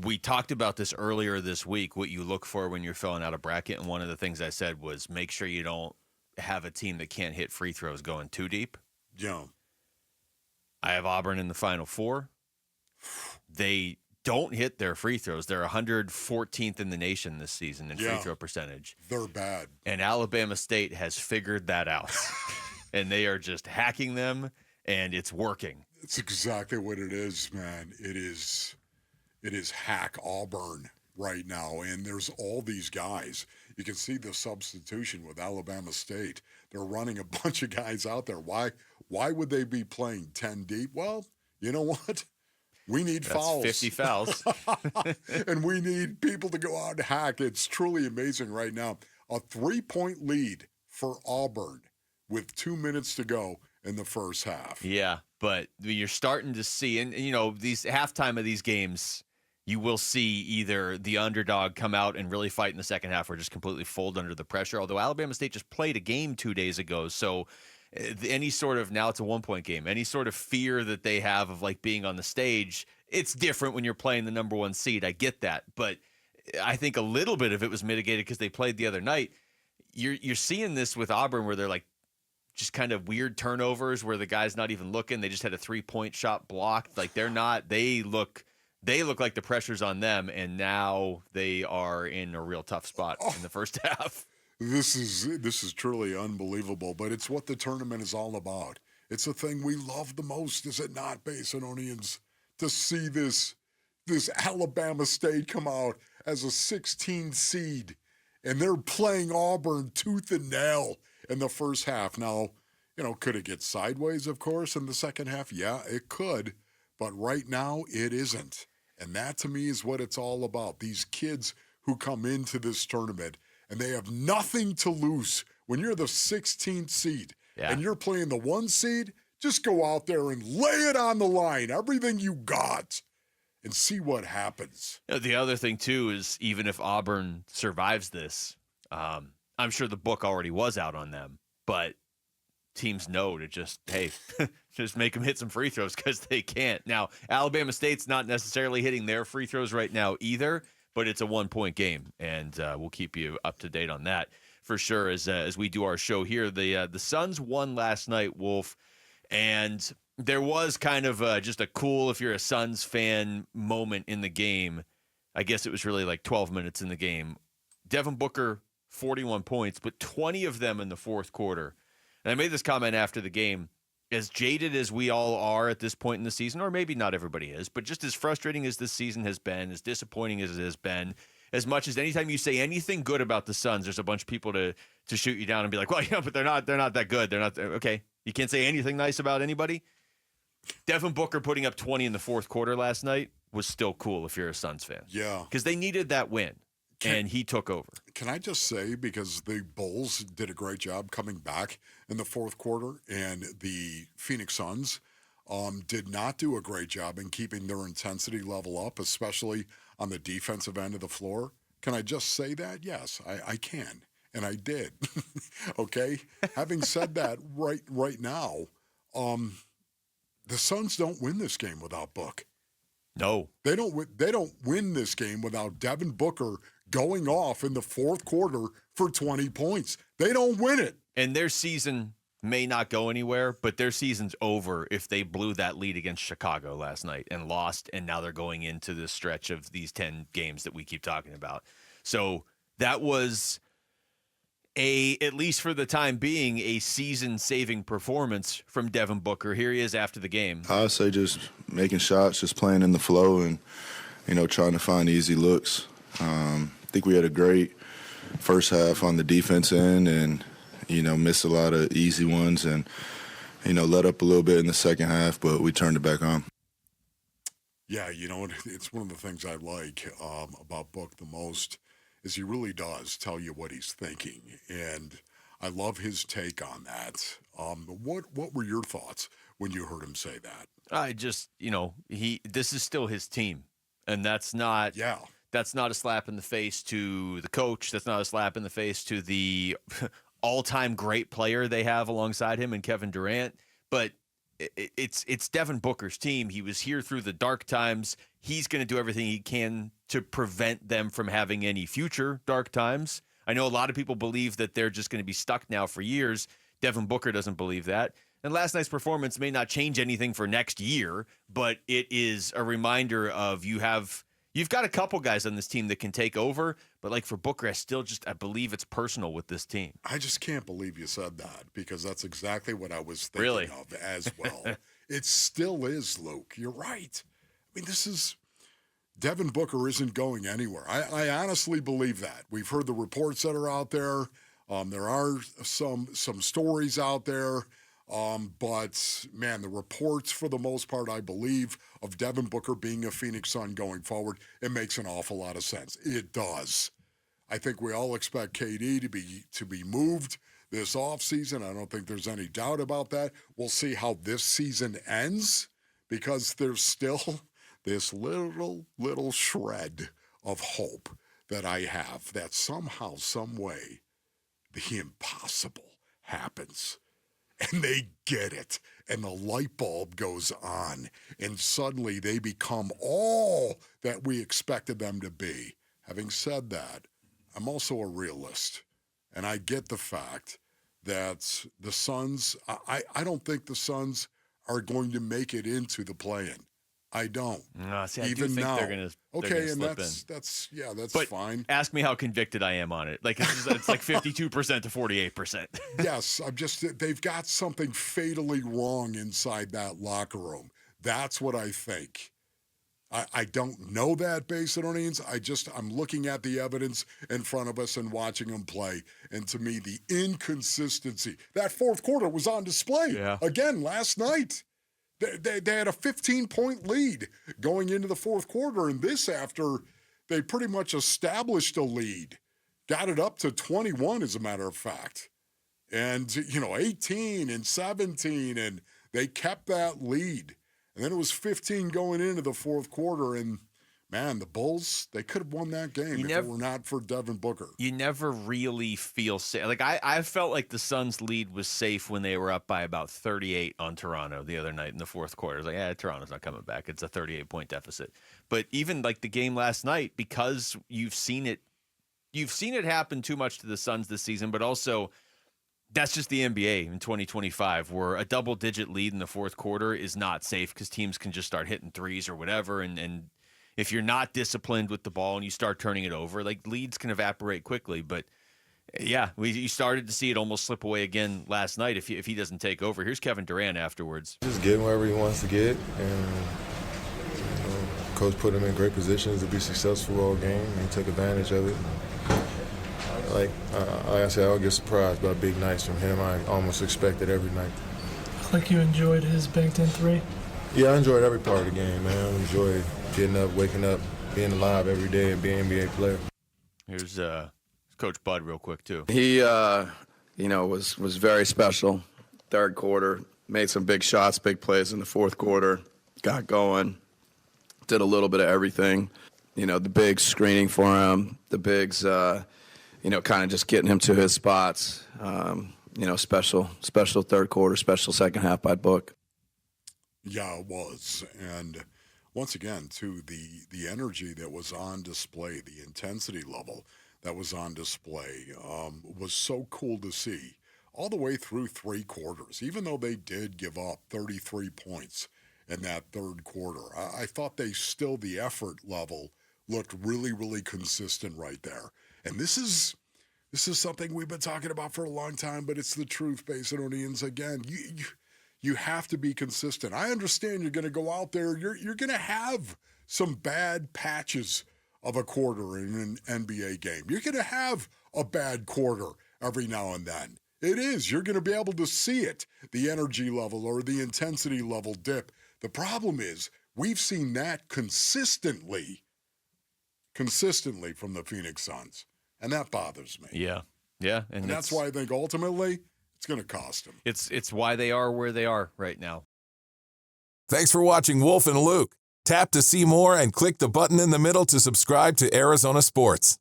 we talked about this earlier this week, what you look for when you're filling out a bracket. And one of the things I said was make sure you don't have a team that can't hit free throws going too deep. Yeah. I have Auburn in the Final Four. They don't hit their free throws. They're 114th in the nation this season in free throw percentage. They're bad. And Alabama State has figured that out. And they are just hacking them, and it's working. It's exactly what it is, man. It is hack Auburn right now, and there's all these guys. You can see the substitution with Alabama State. They're running a bunch of guys out there. Why would they be playing 10 deep? Well, you know what? We need fouls. 50 fouls. And we need people to go out and hack. It's truly amazing right now. A 3-point lead for Auburn with 2 minutes to go in the first half. Yeah, but you're starting to see, and these halftime of these games, you will see either the underdog come out and really fight in the second half or just completely fold under the pressure. Although Alabama State just played a game 2 days ago, so any sort of, now it's a 1-point game, any sort of fear that they have of like being on the stage, it's different when you're playing the number 1 seed. I get that, but I think a little bit of it was mitigated because they played the other night. You're seeing this with Auburn where they're like just kind of weird turnovers where the guy's not even looking. They just had a 3-point shot blocked. Like they look like the pressure's on them, and now they are in a real tough spot in the first half. This is truly unbelievable, but it's what the tournament is all about. It's the thing we love the most, is it not, Basinonians? To see this Alabama State come out as a 16 seed, and they're playing Auburn tooth and nail in the first half. Now, could it get sideways, of course, in the second half? Yeah, it could, but right now it isn't. And that, to me, is what it's all about. These kids who come into this tournament, and they have nothing to lose. When you're the 16th seed and you're playing the 1 seed, just go out there and lay it on the line, everything you got, and see what happens. The other thing, too, is even if Auburn survives this, I'm sure the book already was out on them, but teams know to just make them hit some free throws because they can't. Now, Alabama State's not necessarily hitting their free throws right now either, but it's a 1-point game, and we'll keep you up to date on that for sure as we do our show here. The Suns won last night, Wolf, and there was kind of just a cool, if you're a Suns fan, moment in the game. I guess it was really like 12 minutes in the game. Devin Booker, 41 points, but 20 of them in the fourth quarter. And I made this comment after the game. As jaded as we all are at this point in the season, or maybe not everybody is, but just as frustrating as this season has been, as disappointing as it has been, as much as anytime you say anything good about the Suns, there's a bunch of people to shoot you down and be like, well, but they're not that good. They're not okay. You can't say anything nice about anybody. Devin Booker putting up 20 in the fourth quarter last night was still cool if you're a Suns fan. Yeah. Because they needed that win, and he took over. Can I just say, because the Bulls did a great job coming back in the fourth quarter, and the Phoenix Suns did not do a great job in keeping their intensity level up, especially on the defensive end of the floor. Can I just say that? Yes, I can, and I did. Okay? Having said that, right now, the Suns don't win this game without Book. No. They don't win this game without Devin Booker going off in the fourth quarter for 20 points. They don't win it. And their season may not go anywhere, but their season's over if they blew that lead against Chicago last night and lost, and now they're going into the stretch of these 10 games that we keep talking about. So that was at least for the time being, a season-saving performance from Devin Booker. Here he is after the game. I would say just making shots, just playing in the flow, and trying to find easy looks. I think we had a great first half on the defense end, and missed a lot of easy ones, and let up a little bit in the second half, but we turned it back on. Yeah, it's one of the things I like about Book the most is he really does tell you what he's thinking, and I love his take on that. What were your thoughts when you heard him say that? I just, this is still his team, and that's not a slap in the face to the coach. That's not a slap in the face to the all-time great player they have alongside him and Kevin Durant. But it's Devin Booker's team. He was here through the dark times. He's going to do everything he can to prevent them from having any future dark times. I know a lot of people believe that they're just going to be stuck now for years. Devin Booker doesn't believe that. And last night's performance may not change anything for next year, but it is a reminder of you've got a couple guys on this team that can take over, but like for Booker, I believe it's personal with this team. I just can't believe you said that, because that's exactly what I was thinking of as well. It still is, Luke. You're right. I mean, Devin Booker isn't going anywhere. I honestly believe that. We've heard the reports that are out there. There are some stories out there. But, man, the reports, for the most part, I believe, of Devin Booker being a Phoenix Sun going forward, it makes an awful lot of sense. It does. I think we all expect KD to be moved this offseason. I don't think there's any doubt about that. We'll see how this season ends, because there's still this little shred of hope that I have that somehow, some way, the impossible happens. And they get it, and the light bulb goes on, and suddenly they become all that we expected them to be. Having said that, I'm also a realist, and I get the fact that the Suns, I don't think the Suns are going to make it into the play-in. I don't. No, see, I even do think now. They're gonna Okay, and slip that's but fine. Ask me how convicted I am on it. Like it's like 52% to 48%. Yes, they've got something fatally wrong inside that locker room. That's what I think. I don't know that, Basinonians. I'm looking at the evidence in front of us and watching them play. And to me, the inconsistency, that fourth quarter was on display again last night. They had a 15-point lead going into the fourth quarter, and this after they pretty much established a lead. Got it up to 21, as a matter of fact. And, 18 and 17, and they kept that lead. And then it was 15 going into the fourth quarter, and, man, the Bulls, they could have won that game if it were not for Devin Booker. You never really feel safe. Like, I felt like the Suns' lead was safe when they were up by about 38 on Toronto the other night in the fourth quarter. It was like, Toronto's not coming back. It's a 38-point deficit. But even, like, the game last night, because you've seen it happen too much to the Suns this season, but also that's just the NBA in 2025, where a double-digit lead in the fourth quarter is not safe because teams can just start hitting threes or whatever, and if you're not disciplined with the ball and you start turning it over, like, leads can evaporate quickly. But yeah, you started to see it almost slip away again last night if he doesn't take over. Here's Kevin Durant afterwards. Just getting wherever he wants to get, and coach put him in great positions to be successful all game, and he took advantage of it. Like I said, I don't get surprised by big nights from him. I almost expect it every night. Like you enjoyed his banked-in three? Yeah, I enjoyed every part of the game, man. I enjoyed getting up, waking up, being alive every day, and being an NBA player. Here's Coach Bud real quick, too. He, was very special. Third quarter, made some big shots, big plays in the fourth quarter, got going, did a little bit of everything. The bigs screening for him, the bigs, kind of just getting him to his spots. Special third quarter, special second half by Book. Yeah, it was. And once again, too, the energy that was on display, the intensity level that was on display was so cool to see all the way through three quarters, even though they did give up 33 points in that third quarter. I thought the effort level looked really, really consistent right there. And this is something we've been talking about for a long time, but it's the truth, Basinonians. Again, you have to be consistent. I understand you're going to go out there. You're going to have some bad patches of a quarter in an NBA game. You're going to have a bad quarter every now and then. It is. You're going to be able to see it, the energy level or the intensity level dip. The problem is we've seen that consistently from the Phoenix Suns, and that bothers me. Yeah. And that's why I think ultimately it's going to cost them. It's why they are where they are right now. Thanks for watching Wolf and Luke. Tap to see more and click the button in the middle to subscribe to Arizona Sports.